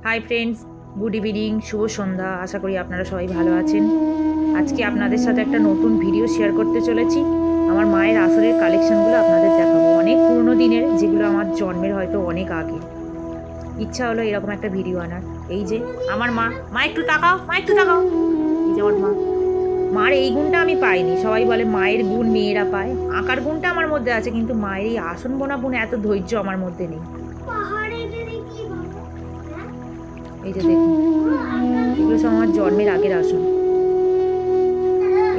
Hi friends, good evening, শুভ সন্ধ্যা। আশা করি আপনারা সবাই ভালো আছেন। আজকে আপনাদের সাথে একটা নতুন ভিডিও শেয়ার করতে চলেছি। আমার মায়ের আসরের কালেকশনগুলো আপনাদের দেখাবো, অনেক পুরনো দিনের, যেগুলো আমার জন্মের হয়তো অনেক আগে। ইচ্ছা হলো এরকম একটা ভিডিও আনার। এই যে আমার মা, মা একটু তাকাও, মা একটু তাকাও। এই যে আমার মা। মার এই গুণটা আমি পাইনি। সবাই বলে মায়ের গুণ মেয়েরা পায়, আঁকার গুণটা আমার মধ্যে আছে, কিন্তু মায়ের এই আসন বোনা গুণ এত ধৈর্য আমার মধ্যে নেই। এই যে দেখুন, এগুলো সব আমার জন্মের আগের আসন।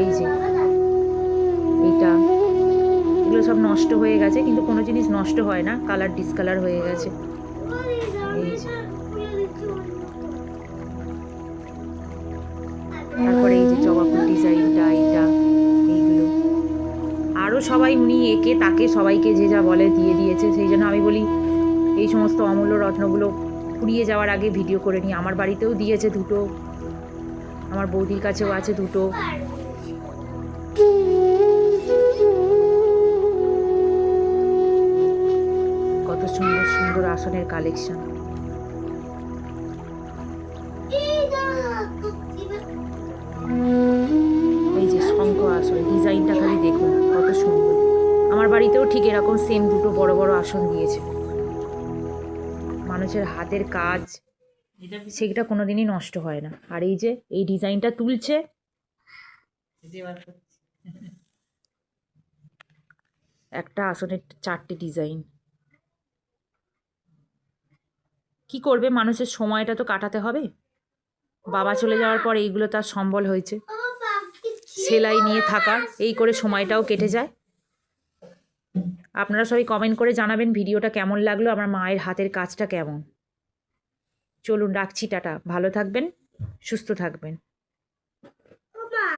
এই যে এইটা, এগুলো সব নষ্ট হয়ে গেছে, কিন্তু কোনো জিনিস নষ্ট হয় না, কালার ডিসকালার হয়ে গেছে। এই যে তারপরে এই যে জবা ফুল ডিজাইনটা, এইটা, এইগুলো আরও সবাই উনি একে তাকে সবাইকে যে যা বলে দিয়ে দিয়েছে। সেই জন্য আমি বলি এই সমস্ত অমূল্য রত্নগুলো ফুরিয়ে যাওয়ার আগে ভিডিও করে নিই। আমার বাড়িতেও দিয়েছে দুটো, আমার বৌদির কাছেও আছে দুটো। কত সুন্দর সুন্দর আসনের কালেকশন। এই যে শঙ্খ আসন ডিজাইনটা খালি দেখুন কত সুন্দর। আমার বাড়িতেও ঠিক এরকম সেম দুটো বড় বড় আসন দিয়েছে। মানুষের হাতের কাজ, সেটা কোনোদিনই নষ্ট হয় না। আর এই যে এই ডিজাইনটা তুলছে, একটা আসনের 4টে ডিজাইন। কি করবে, মানুষের সময়টা তো কাটাতে হবে। বাবা চলে যাওয়ার পর এইগুলো তার সম্বল হয়েছে, সেলাই নিয়ে থাকা, এই করে সময়টাও কেটে যায়। আপনারা সবাই কমেন্ট করে জানাবেন ভিডিওটা কেমন লাগলো, আমার মায়ের হাতের কাজটা কেমন। চলুন রাখছি, টাটা, ভালো থাকবেন, সুস্থ থাকবেন।